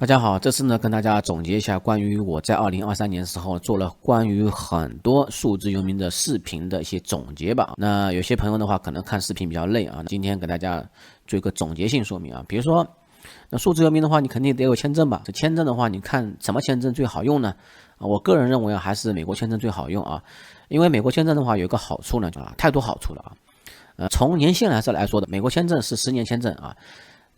大家好，这次呢跟大家总结一下关于我在2023年时候做了关于很多数字游民的视频的一些总结吧。那有些朋友的话可能看视频比较累啊，今天给大家做一个总结性说明啊。比如说，那数字游民的话，你肯定得有签证吧？这签证的话，你看什么签证最好用呢？我个人认为还是美国签证最好用啊，因为美国签证的话有一个好处呢，太多好处了啊。从年限来说的，美国签证是10年签证啊。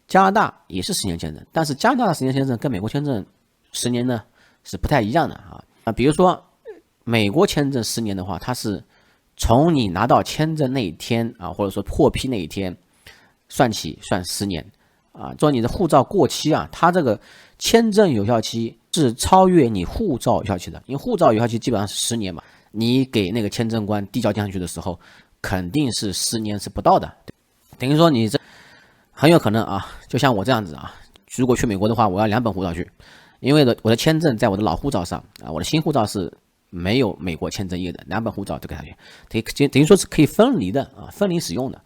加拿大也是10年签证，但是加拿大的10年签证跟美国签证10年呢是不太一样的啊。比如说美国签证10年的话，它是从你拿到签证那一天啊，或者说获批那一天算起算10年啊。做你的护照过期啊，它这个签证有效期是超越你护照有效期的，因为护照有效期基本上是10年嘛，你给那个签证官递交上去的时候，肯定是10年是不到的，等于说你这。很有可能啊，就像我这样子啊，如果去美国的话，我要2本护照去，因为我的签证在我的老护照上啊，我的新护照是没有美国签证页的，2本护照都给他去，等于说是可以分离的啊，分离使用的。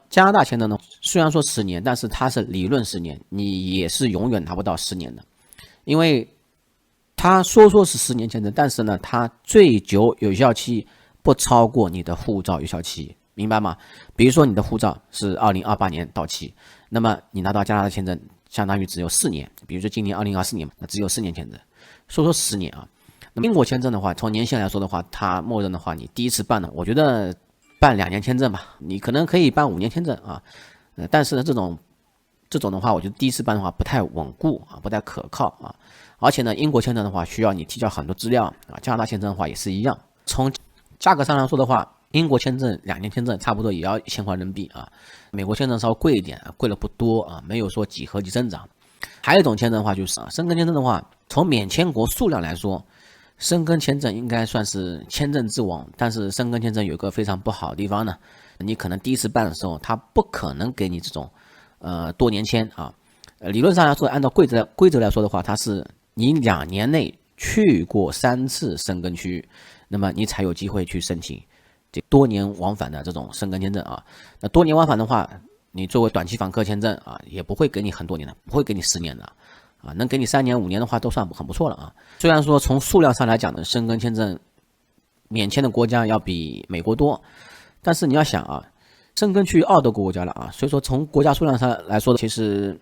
加拿大签证呢，虽然说10年，但是它是理论10年，你也是永远拿不到10年的，因为他说是10年签证，但是呢，它最久有效期不超过你的护照有效期。明白吗？比如说你的护照是2028年到期，那么你拿到加拿大签证相当于只有4年，比如说今年2024年嘛，那只有4年签证，说10年啊。那么英国签证的话，从年限来说的话，它默认的话，你第一次办呢，我觉得办2年签证吧，你可能可以办5年签证啊，但是呢，这种的话，我觉得第一次办的话不太稳固啊，不太可靠啊，而且呢，英国签证的话需要你提交很多资料啊，加拿大签证的话也是一样。从价格上来说的话，英国签证2年签证差不多也要1000块人民币啊，美国签证稍微贵一点，贵了不多啊，没有说几何级增长。还有一种签证的话就是申根签证的话，从免签国数量来说，申根签证应该算是签证之王，但是申根签证有个非常不好的地方呢，你可能第一次办的时候，他不可能给你这种多年签啊。理论上来说，按照规则来说的话，它是你2年内去过3次申根区，那么你才有机会去申请这多年往返的这种申根签证啊。那多年往返的话，你作为短期访客签证啊，也不会给你很多年的，不会给你10年的啊，能给你3年5年的话都算很不错了啊。虽然说从数量上来讲呢，申根签证免签的国家要比美国多，但是你要想啊，申根去20多个国家了啊，所以说从国家数量上来说，其实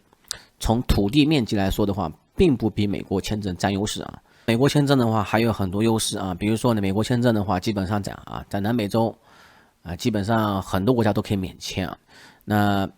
从土地面积来说的话，并不比美国签证占优势啊。美国签证的话还有很多优势啊，比如说呢，美国签证的话，基本上在南美洲啊，基本上很多国家都可以免签啊。那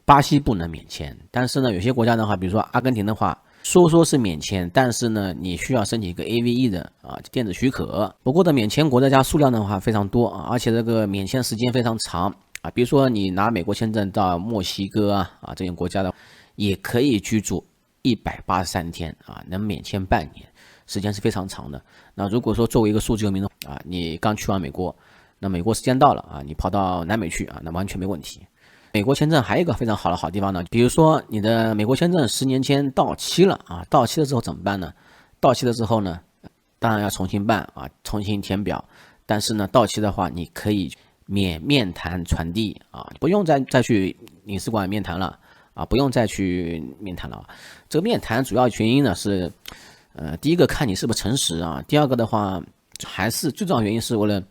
巴西不能免签，但是呢，有些国家的话，比如说阿根廷的话，说是免签，但是呢，你需要申请一个 AVE 的啊电子许可。不过的免签国家数量的话非常多啊，而且这个免签时间非常长啊。比如说你拿美国签证到墨西哥啊这种国家的，也可以居住183天啊，能免签半年。时间是非常长的。那如果说作为一个数字游民啊，你刚去完美国，那美国时间到了啊，你跑到南美去啊，那完全没问题。美国签证还有一个非常好地方呢，比如说你的美国签证10年签到期了啊，到期了之后怎么办呢？到期了之后呢，当然要重新办啊，重新填表。但是呢，到期的话，你可以免面谈传递啊，不用再去领事馆面谈了啊，不用再去面谈了。这个面谈主要原因呢是。第一个看你是不是诚实啊，第二个的话还是最重要原因是为了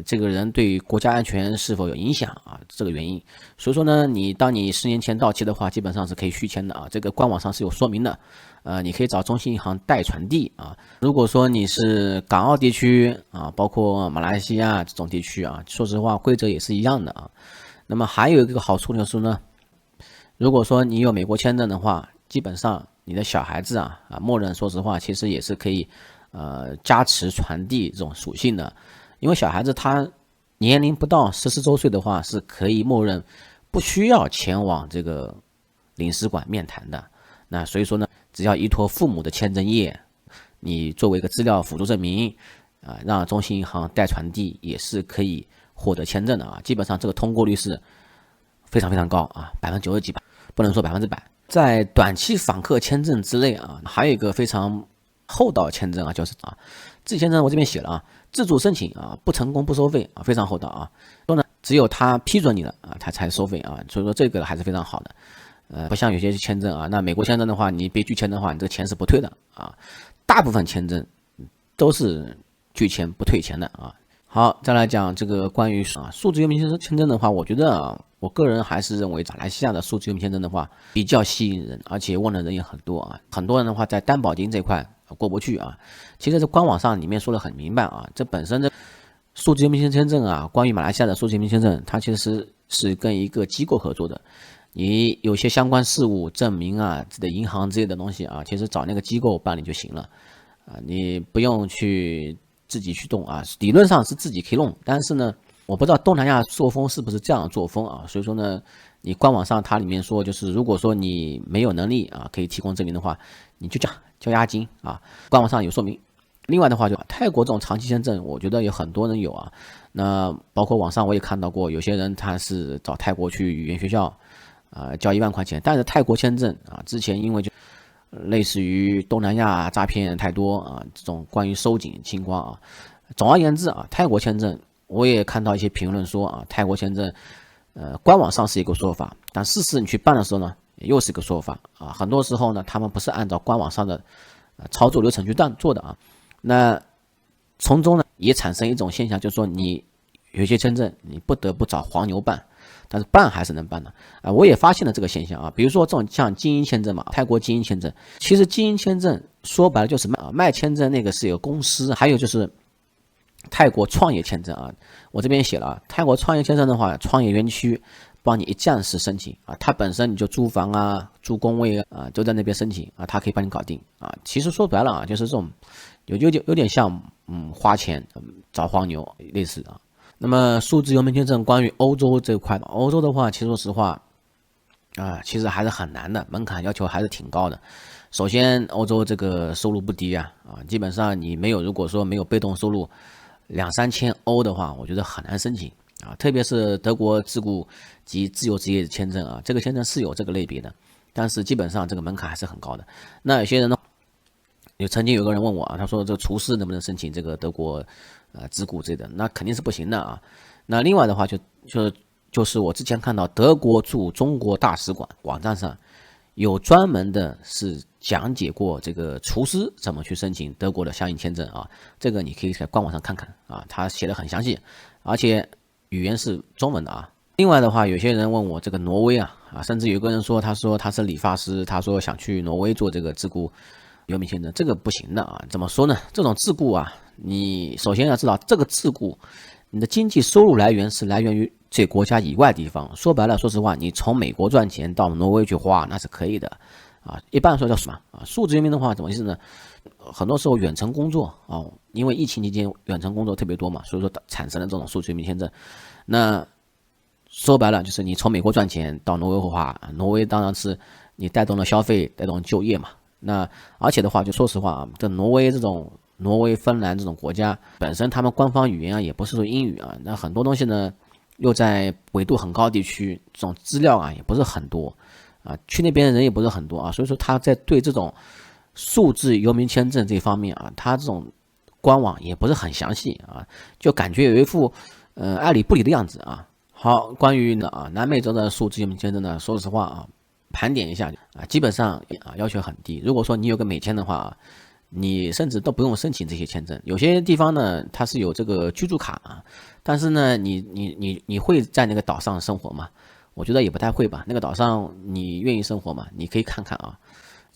这个人对国家安全是否有影响啊，这个原因。所以说呢，当你10年前到期的话，基本上是可以续签的啊，这个官网上是有说明的。你可以找中信银行代传递啊。如果说你是港澳地区啊，包括马来西亚这种地区啊，说实话规则也是一样的啊。那么还有一个好处就是呢，如果说你有美国签证的话，基本上你的小孩子啊，默认说实话，其实也是可以，加持传递这种属性的，因为小孩子他年龄不到14周岁的话，是可以默认不需要前往这个领事馆面谈的。那所以说呢，只要依托父母的签证页，你作为一个资料辅助证明，让中信银行代传递，也是可以获得签证的啊。基本上这个通过率是非常高啊，90%几吧，不能说100%。在短期访客签证之类啊，还有一个非常厚道签证啊，就是自己签证我这边写了啊，自主申请啊，不成功不收费啊，非常厚道啊。说呢，只有他批准你了啊，他才收费啊，所以说这个还是非常好的。不像有些签证啊，那美国签证的话，你被拒签的话，你这个钱是不退的啊。大部分签证都是拒签不退钱的啊。好，再来讲这个关于数字游民签证的话，我觉得我个人还是认为马来西亚的数字游民签证的话比较吸引人，而且问的人也很多啊。很多人的话在担保金这块过不去啊。其实这官网上里面说的很明白啊，这本身的数字游民签证啊，关于马来西亚的数字游民签证，它其实是跟一个机构合作的。你有些相关事务证明啊，这个银行之类的东西啊，其实找那个机构办理就行了啊，你不用去自己去动啊。理论上是自己可以弄，但是呢，我不知道东南亚作风是不是这样的作风啊。所以说呢，你官网上它里面说，就是如果说你没有能力啊，可以提供证明的话，你就交押金啊。官网上有说明。另外的话，就泰国这种长期签证，我觉得有很多人有啊。那包括网上我也看到过，有些人他是找泰国去语言学校。交1万块钱，但是泰国签证啊，之前因为就类似于东南亚诈骗太多啊，这种关于收紧情况啊。总而言之啊，泰国签证我也看到一些评论说啊，泰国签证官网上是一个说法，但事实你去办的时候呢，又是一个说法啊。很多时候呢，他们不是按照官网上的操作流程去做的啊。那从中呢，也产生一种现象，就是说你有些签证你不得不找黄牛办。但是办还是能办的啊，我也发现了这个现象啊。比如说这种像精英签证嘛，泰国精英签证，其实精英签证说白了就是卖签证那个是有公司，还有就是泰国创业签证啊。我这边写了啊，泰国创业签证的话，创业园区帮你一站式申请啊，它本身你就租房啊、租工位啊，就在那边申请啊，它可以帮你搞定啊。其实说白了啊，就是这种有点像花钱找黄牛类似啊。那么数字游民签证关于欧洲这块嘛，欧洲的话，其实说实话啊，其实还是很难的，门槛要求还是挺高的。首先，欧洲这个收入不低啊，基本上你如果说没有被动收入2-3千欧的话，我觉得很难申请啊。特别是德国自雇及自由职业签证啊，这个签证是有这个类别的，但是基本上这个门槛还是很高的。那有些人呢，曾经有个人问我啊，他说这个厨师能不能申请这个德国自雇之类的？那肯定是不行的啊。那另外的话就是我之前看到德国驻中国大使馆网站上有专门的是讲解过这个厨师怎么去申请德国的相应签证啊。这个你可以在官网上看看啊，他写的很详细，而且语言是中文的啊。另外的话，有些人问我这个挪威啊，甚至有个人说他是理发师，他说想去挪威做这个自雇游民签证，这个不行的啊。怎么说呢？这种自雇啊，你首先要知道这个自雇，你的经济收入来源是来源于这国家以外地方。说白了，说实话，你从美国赚钱到挪威去花，那是可以的啊。一般说叫什么啊？数字游民的话，怎么意思呢？很多时候远程工作啊，因为疫情期间远程工作特别多嘛，所以说产生了这种数字游民签证。那说白了，就是你从美国赚钱到挪威花，挪威当然是你带动了消费，带动就业嘛。那而且的话，就说实话啊，这挪威、芬兰这种国家本身他们官方语言啊也不是说英语啊，那很多东西呢又在纬度很高地区，这种资料啊也不是很多啊，去那边的人也不是很多啊，所以说他在对这种数字游民签证这方面啊，他这种官网也不是很详细啊，就感觉有一副爱理不理的样子啊。好，关于南美洲的数字游民签证呢，说实话啊，盘点一下啊，基本上要求很低。如果说你有个美签的话，你甚至都不用申请这些签证。有些地方呢，它是有这个居住卡啊，但是呢，你会在那个岛上生活吗？我觉得也不太会吧。那个岛上你愿意生活吗？你可以看看啊，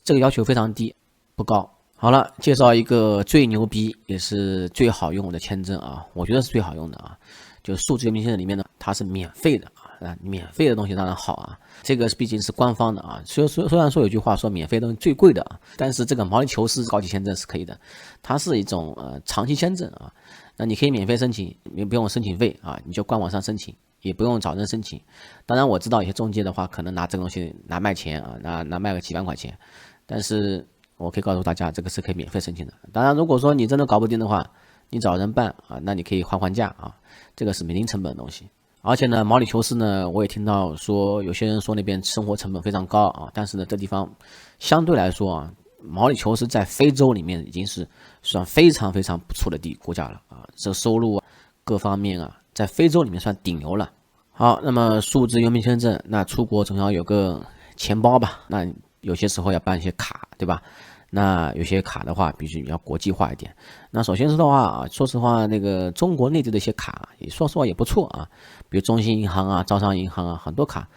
这个要求非常低，不高。好了，介绍一个最牛逼也是最好用的签证啊，我觉得是最好用的啊，就是数字游民签证里面呢，它是免费的啊，免费的东西当然好啊，这个毕竟是官方的啊。虽然说有句话说免费的东西最贵的啊，但是这个毛里求斯高级签证是可以的，它是一种长期签证啊，那你可以免费申请，你不用申请费啊，你就官网上申请，也不用找人申请。当然我知道有些中介的话可能拿这个东西拿卖钱啊，拿卖个几万块钱，但是我可以告诉大家，这个是可以免费申请的。当然，如果说你真的搞不定的话，你找人办啊，那你可以还价啊，这个是没零成本的东西。而且呢，毛里求斯呢，我也听到说有些人说那边生活成本非常高啊，但是呢，这地方相对来说啊，毛里求斯在非洲里面已经是算非常非常不错的国家了啊，这收入啊各方面啊，在非洲里面算顶流了。好，那么数字游民签证，那出国总要有个钱包吧，那有些时候要办一些卡，对吧？那有些卡的话必须要国际化一点。那首先说的话啊，说实话，那个中国内地的一些卡，说实话也不错啊，比如中信银行啊、招商银行啊，很多卡，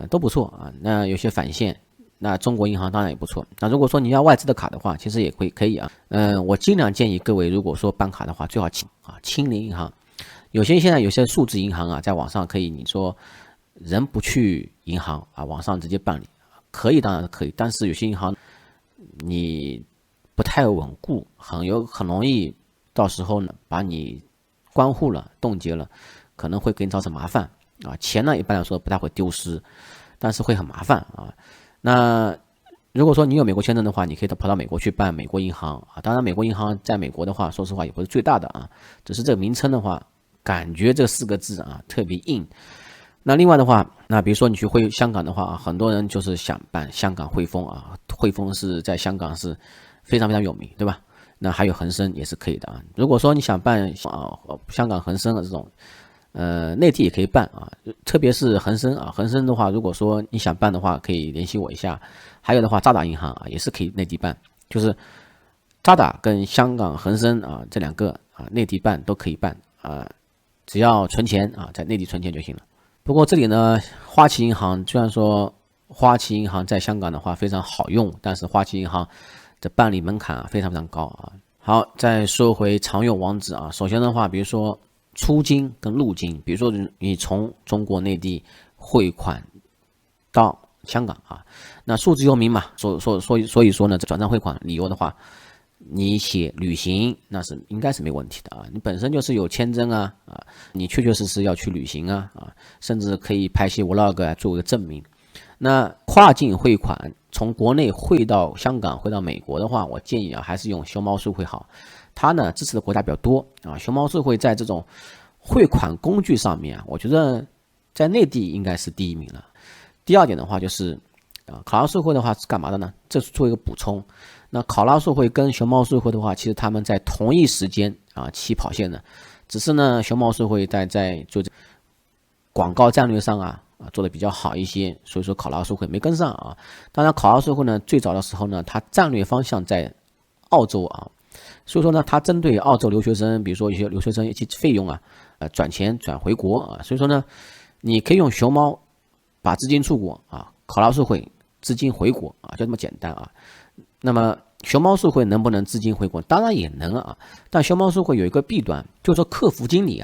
都不错啊。那有些返现，那中国银行当然也不错。那如果说你要外资的卡的话，其实也可以啊。我尽量建议各位，如果说办卡的话，最好亲临银行。现在有些数字银行啊，在网上可以，你说人不去银行啊，网上直接办理，可以，当然可以。但是有些银行你不太稳固，很容易到时候呢把你关户了、冻结了，可能会给你造成麻烦啊。钱呢一般来说不太会丢失，但是会很麻烦啊。那如果说你有美国签证的话，你可以跑到美国去办美国银行啊。当然，美国银行在美国的话，说实话也不是最大的啊，只是这个名称的话，感觉这4个字啊特别硬。那另外的话，那比如说你去香港的话，很多人就是想办香港汇丰啊，汇丰是在香港是非常非常有名，对吧？那还有恒生也是可以的啊。如果说你想办香港恒生的这种，内地也可以办啊，特别是恒生啊，恒生的话，如果说你想办的话，可以联系我一下。还有的话，渣打银行啊也是可以内地办，就是渣打跟香港恒生啊这2个啊内地办都可以办啊，只要存钱啊在内地存钱就行了。不过这里呢，花旗银行虽然说花旗银行在香港的话非常好用，但是花旗银行的办理门槛啊非常非常高啊。好，再说回常用网址啊，首先的话，比如说出金跟入金，比如说你从中国内地汇款到香港啊，那数字游民嘛，所以说呢，这转账汇款理由的话，你写旅行那是应该是没问题的啊，你本身就是有签证啊，你确确实实要去旅行啊，甚至可以拍些 vlog 啊作为证明。那跨境汇款从国内汇到香港汇到美国的话，我建议啊还是用熊猫数汇好，它呢支持的国家比较多啊，熊猫数汇在这种汇款工具上面啊，我觉得在内地应该是第1名了。第2点的话就是考拉数汇的话是干嘛的呢？这是做一个补充。那考拉数汇跟熊猫数汇的话，其实他们在同一时间啊起跑线的，只是呢熊猫数汇在做广告战略上做的比较好一些，所以说考拉数汇没跟上啊。当然考拉数汇呢最早的时候呢，它战略方向在澳洲啊，所以说呢它针对澳洲留学生，比如说一些留学生一些费用转钱转回国啊，所以说呢你可以用熊猫把资金出国啊，考拉数汇资金回国啊，就这么简单啊。那么熊猫数汇能不能资金回国？当然也能啊，但熊猫数汇有一个弊端，就是说客服经理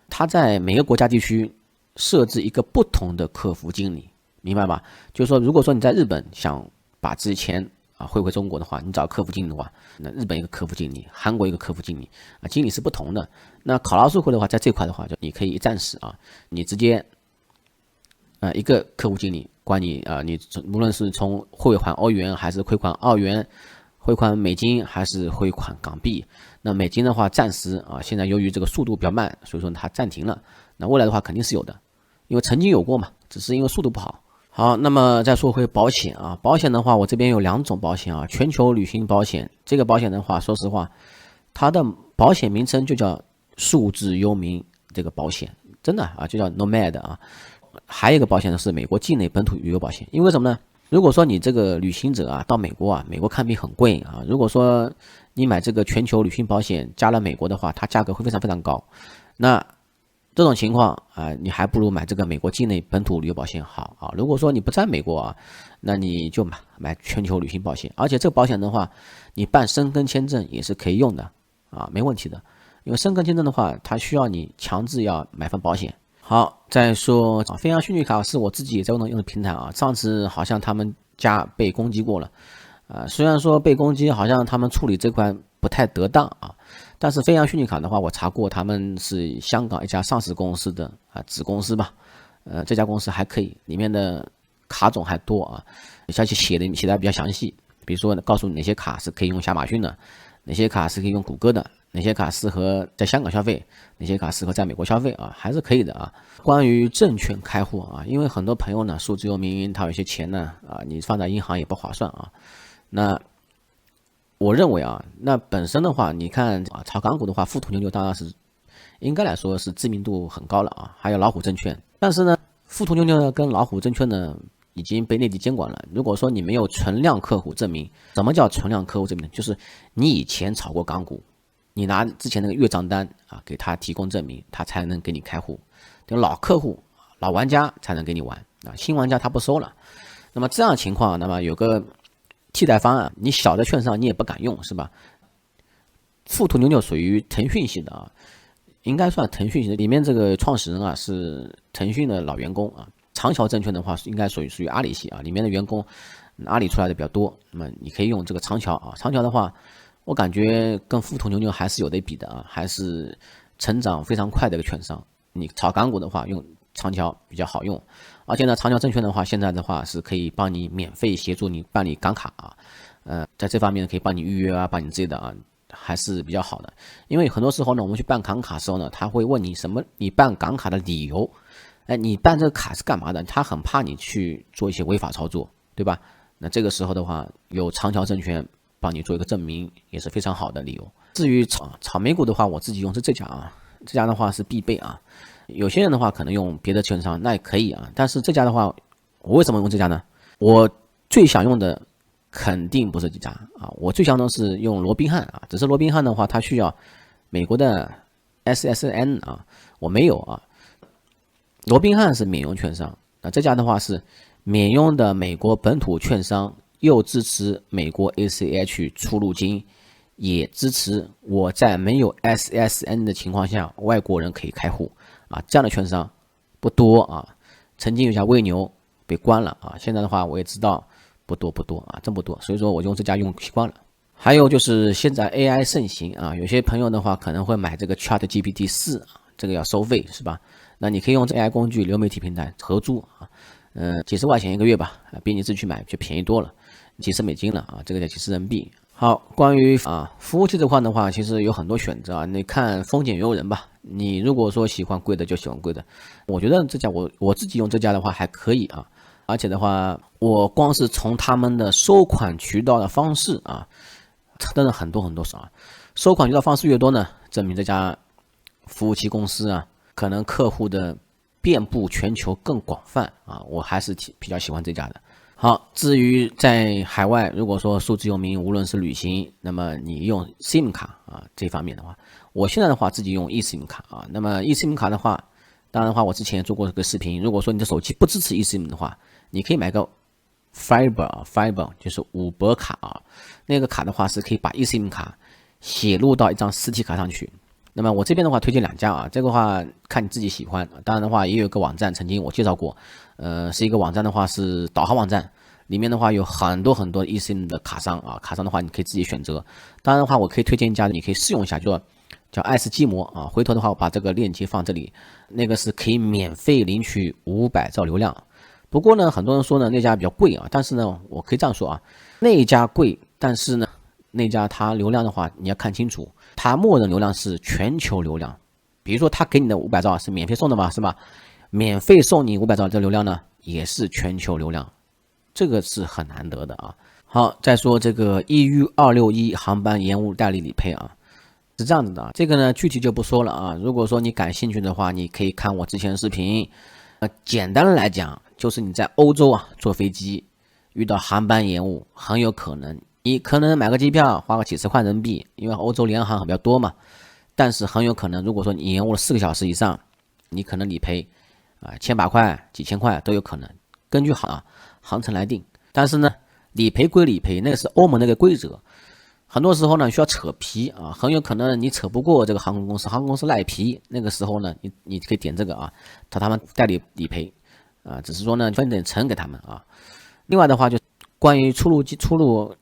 他在每个国家地区设置一个不同的客服经理，明白吧？就是说，如果说你在日本想把这些钱汇回中国的话，你找客服经理的话，那日本一个客服经理，韩国一个客服经理经理是不同的。那考拉数汇的话，在这块的话，就你可以一站式你直接一个客户经理管你你无论是从汇款欧元还是汇款澳元、汇款美金还是汇款港币，那美金的话暂时现在由于这个速度比较慢，所以说它暂停了。那未来的话肯定是有的，因为曾经有过嘛，只是因为速度不好。好，那么再说回保险保险的话，我这边有2种保险全球旅行保险。这个保险的话，说实话，它的保险名称就叫数字游民这个保险，真的就叫 Nomad 还有一个保险呢是美国境内本土旅游保险，因为什么呢？如果说你这个旅行者到美国美国看病很贵如果说你买这个全球旅行保险加了美国的话，它价格会非常非常高。那这种情况你还不如买这个美国境内本土旅游保险好如果说你不在美国那你就买全球旅行保险，而且这个保险的话，你办申根签证也是可以用的没问题的。因为申根签证的话，它需要你强制要买份保险。好，再说飞扬虚拟卡是我自己也在用的平台上次好像他们家被攻击过了虽然说被攻击好像他们处理这块不太得当但是飞扬虚拟卡的话，我查过他们是香港一家上市公司的子公司吧这家公司还可以，里面的卡种还多而且写的比较详细，比如说告诉你哪些卡是可以用亚马逊的，哪些卡是可以用谷歌的，哪些卡适合在香港消费，哪些卡适合在美国消费还是可以的关于证券开户因为很多朋友呢，数字游民他有些钱呢你放在银行也不划算那我认为那本身的话，你看炒港股的话，富途牛牛当然是应该来说是知名度很高了还有老虎证券，但是呢，富途牛牛呢跟老虎证券呢已经被内地监管了。如果说你没有存量客户证明，什么叫存量客户证明？就是你以前炒过港股，你拿之前那个月账单啊给他提供证明，他才能给你开户。等老客户、老玩家才能给你玩啊，新玩家他不收了。那么这样的情况，那么有个替代方案，你小的券商你也不敢用，是吧？富途牛牛属于腾讯系的啊，应该算腾讯系的，里面这个创始人啊是腾讯的老员工啊。长桥证券的话，应该属于阿里系啊，里面的员工阿里出来的比较多。那么你可以用这个长桥啊，长桥的话，我感觉跟富途牛牛还是有得比的啊，还是成长非常快的一个券商。你炒港股的话，用长桥比较好用，而且呢，长桥证券的话，现在的话是可以帮你免费协助你办理港卡啊，在这方面可以帮你预约啊，帮你之类的啊，还是比较好的。因为很多时候呢，我们去办港卡的时候呢，他会问你你办港卡的理由。你办这个卡是干嘛的？他很怕你去做一些违法操作，对吧？那这个时候的话，有长桥证券帮你做一个证明，也是非常好的理由。至于炒美股的话，我自己用是这家啊，这家的话是必备啊。有些人的话可能用别的券商，那也可以啊。但是这家的话，我为什么用这家呢？我最想用的肯定不是这家啊，我最想用的是用罗宾汉啊。只是罗宾汉的话，它需要美国的 SSN 啊，我没有啊。罗宾汉是免佣券商，那这家的话是免佣的美国本土券商，又支持美国 ACH 出入金，也支持我在没有 SSN 的情况下，外国人可以开户啊。这样的券商不多啊，曾经有家微牛被关了啊，现在的话我也知道不多啊，真不多，所以说我用这家用习惯了。还有就是现在 AI 盛行啊，有些朋友的话可能会买这个 ChatGPT 4啊，这个要收费是吧？那你可以用这 AI 工具流媒体平台合租啊，几十块钱一个月吧，比你自己去买就便宜多了，几十美金了啊，这个叫几十人民币。好，关于服务器这块的话，其实有很多选择啊，你看丰俭由人吧。你如果说喜欢贵的就喜欢贵的，我觉得这家我自己用这家的话还可以啊，而且的话，我光是从他们的收款渠道的方式啊，真的很多啊，收款渠道方式越多呢，证明这家服务器公司啊。可能客户的遍布全球更广泛啊，我还是比较喜欢这家的。好，至于在海外，如果说数字游民，无论是旅行，那么你用 SIM 卡啊这方面的话，我现在的话自己用 eSIM 卡啊。那么 eSIM 卡的话，当然的话，我之前也做过这个视频。如果说你的手机不支持 eSIM 的话，你可以买个 Fiber 就是500卡啊，那个卡的话是可以把 eSIM 卡写入到一张实体卡上去。那么我这边的话推荐2家啊，这个话看你自己喜欢。当然的话也有一个网站曾经我介绍过，是一个网站的话是导航网站，里面的话有很多eSIM 的卡商啊，卡商的话你可以自己选择。当然的话我可以推荐一家，你可以试用一下，叫爱斯基摩啊。回头的话我把这个链接放这里，那个是可以免费领取500兆流量。不过呢，很多人说呢那家比较贵啊，但是呢我可以这样说啊，那家贵，但是呢那家它流量的话你要看清楚。它默认流量是全球流量，比如说他给你的500兆是免费送的嘛，是吧？免费送你500兆这流量呢，也是全球流量，这个是很难得的啊。好，再说这个 EU261航班延误代理理赔啊，是这样子的，这个呢具体就不说了啊。如果说你感兴趣的话，你可以看我之前的视频。简单的来讲，就是你在欧洲啊坐飞机遇到航班延误，很有可能。你可能买个机票花个几十块人民币，因为欧洲联航比较多嘛，但是很有可能，如果说你延误了4个小时以上，你可能理赔千把块、几千块都有可能，根据航程来定。但是呢，理赔归理赔，那个是欧盟那个规则，很多时候呢需要扯皮啊，很有可能你扯不过这个航空公司，航空公司赖皮，那个时候呢，你可以点这个啊，找他们代理理赔啊，只是说呢分点成给他们啊。另外的话就。关于出入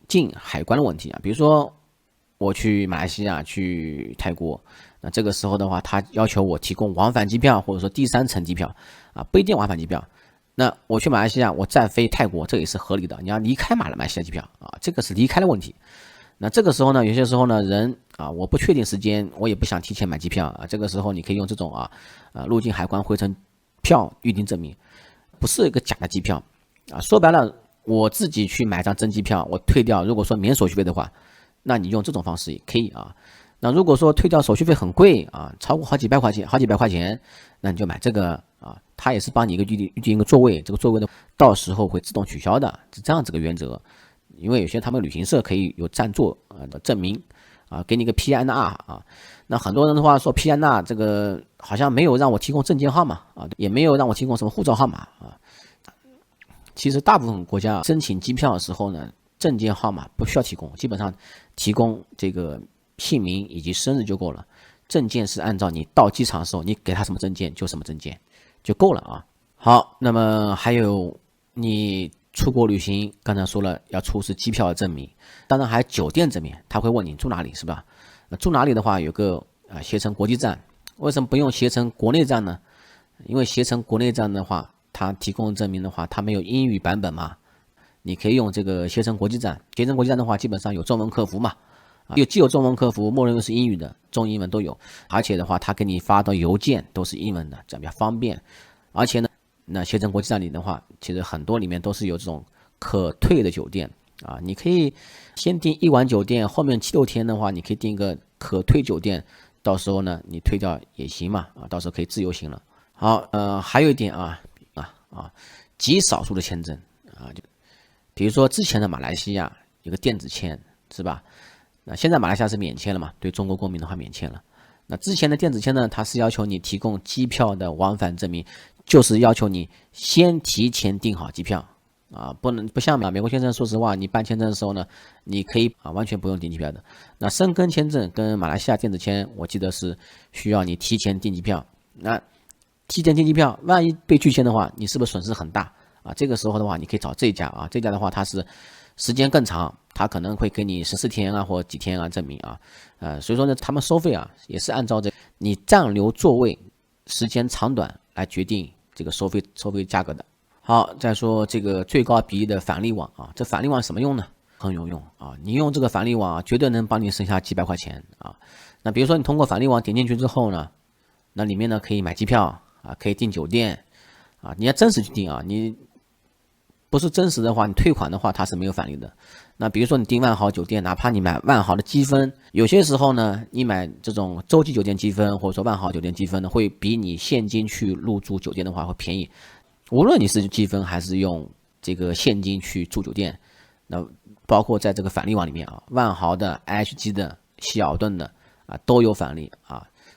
境海关的问题啊，比如说我去马来西亚、去泰国，那这个时候的话，他要求我提供往返机票或者说第3层机票啊，不一定往返机票。那我去马来西亚，我再飞泰国，这也是合理的。你要离开马来西亚机票啊，这个是离开的问题。那这个时候呢，有些时候呢，人啊，我不确定时间，我也不想提前买机票啊，这个时候你可以用这种入境海关回程票预订证明，不是一个假的机票啊，说白了。我自己去买张真机票，我退掉，如果说免手续费的话，那你用这种方式也可以啊。那如果说退掉手续费很贵啊，超过好几百块钱，那你就买这个啊。它也是帮你预定一个座位，这个座位呢到时候会自动取消的，是这样子个原则。因为有些他们旅行社可以有占座的证明啊，给你个 PNR 啊。那很多人的话说 PNR 这个好像没有让我提供证件号码啊，也没有让我提供什么护照号码啊。其实大部分国家申请机票的时候呢，证件号码不需要提供，基本上提供这个姓名以及生日就够了。证件是按照你到机场的时候，你给他什么证件就什么证件就够了啊。好，那么还有你出国旅行，刚才说了要出示机票的证明，当然还有酒店证明，他会问你住哪里，是吧？住哪里的话，有个携程国际站，为什么不用携程国内站呢？因为携程国内站的话，它提供证明的话，它没有英语版本嘛，你可以用这个携程国际站。携程国际站的话，基本上有中文客服嘛，既有中文客服，默认又是英语的，中英文都有，而且的话，它给你发的邮件都是英文的，这样比较方便。而且呢，那携程国际站里的话，其实很多里面都是有这种可退的酒店啊，你可以先订1晚酒店，后面7、6天的话，你可以订一个可退酒店，到时候呢，你退掉也行嘛，到时候可以自由行了。好，还有一点极少数的签证就比如说之前的马来西亚有个电子签，是吧？那现在马来西亚是免签了嘛？对中国公民的话免签了。那之前的电子签呢，它是要求你提供机票的往返证明，就是要求你先提前订好机票不像美国签证，说实话，你办签证的时候呢，你可以完全不用订机票的。那申根签证跟马来西亚电子签，我记得是需要你提前订机票。那提前订机票，万一被拒签的话，你是不是损失很大这个时候的话，你可以找这家这家的话，它是时间更长，它可能会给你14天或几天证明所以说呢，他们收费也是按照你暂留座位时间长短来决定这个收费价格的。好，再说这个最高比例的返利网这返利网什么用呢？很有用你用这个返利网绝对能帮你省下几百块钱那比如说你通过返利网点进去之后呢，那里面呢可以买机票可以订酒店你要真实去订你不是真实的话，你退款的话它是没有返利的。那比如说你订万豪酒店，哪怕你买万豪的积分，有些时候呢，你买这种洲际酒店积分或者说万豪酒店积分呢，会比你现金去入住酒店的话会便宜。无论你是积分还是用这个现金去住酒店，那包括在这个返利网里面万豪的、IHG 的、希尔顿的都有返利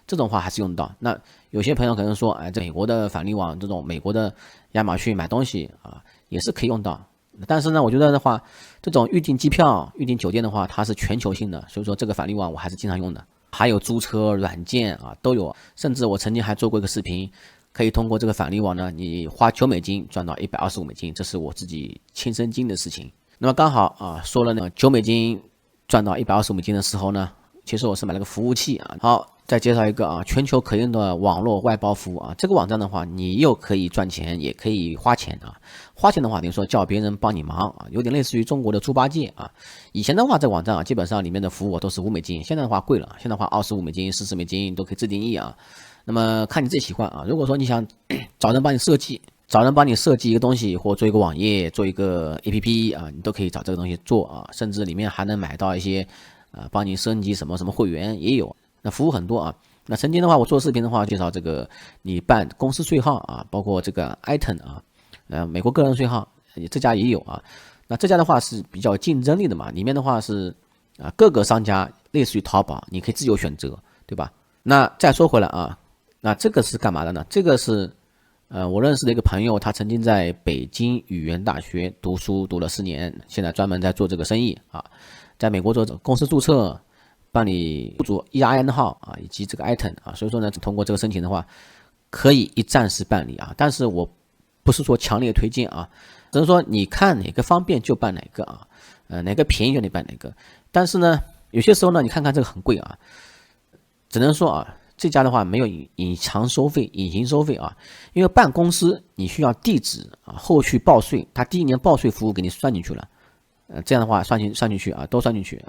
这种话还是用得到。那有些朋友可能说，这美国的返利网，这种美国的亚马逊买东西也是可以用到。但是呢，我觉得的话，这种预订机票、预订酒店的话，它是全球性的，所以说这个返利网我还是经常用的。还有租车软件都有，甚至我曾经还做过一个视频，可以通过这个返利网呢，你花$9赚到$125，这是我自己亲身经历的事情。那么刚好说了呢$9赚到$125的时候呢，其实我是买了个服务器好。再介绍一个全球可用的网络外包服务这个网站的话，你又可以赚钱，也可以花钱花钱的话，等于说叫别人帮你忙有点类似于中国的猪八戒以前的话，这个网站基本上里面的服务都是$5，现在的话贵了，现在的话$25、$40都可以自定义那么看你自己喜欢如果说你想找人帮你设计一个东西，或做一个网页，做一个 APP 你都可以找这个东西做甚至里面还能买到一些帮你升级什么会员也有。那服务很多那曾经的话，我做视频的话，介绍这个你办公司税号包括这个 item 美国个人税号，这家也有那这家的话是比较竞争力的嘛，里面的话是各个商家类似于淘宝，你可以自由选择，对吧？那再说回来那这个是干嘛的呢？这个是我认识的一个朋友，他曾经在北京语言大学读书，读了4年，现在专门在做这个生意在美国做公司注册。办理雇主 EIN 号以及这个 item 所以说呢，通过这个申请的话，可以一站式办理但是我不是说强烈推荐只能说你看哪个方便就办哪个哪个便宜就得办哪个。但是呢，有些时候呢，你看看这个很贵只能说这家的话没有隐藏收费、隐形收费因为办公司你需要地址后续报税，他第1年报税服务给你算进去了。这样的话算进去都算进去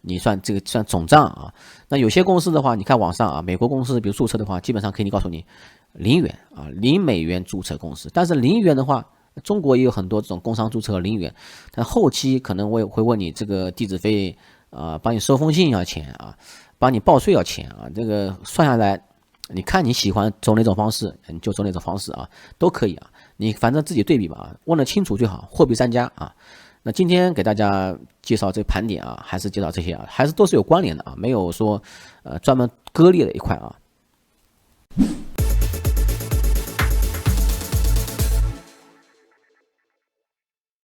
你算这个算总账那有些公司的话，你看网上美国公司比如注册的话，基本上可以告诉你0元$0注册公司。但是0元的话，中国也有很多这种工商注册0元，但后期可能我也会问你这个地址费帮你收封信要钱帮你报税要钱这个算下来你看你喜欢走哪种方式，你就走哪种方式啊，都可以啊。你反正自己对比吧，问得清楚就好。货币三家啊，那今天给大家介绍这盘点啊，还是介绍这些啊，还是都是有关联的啊，没有说专门割裂的一块啊。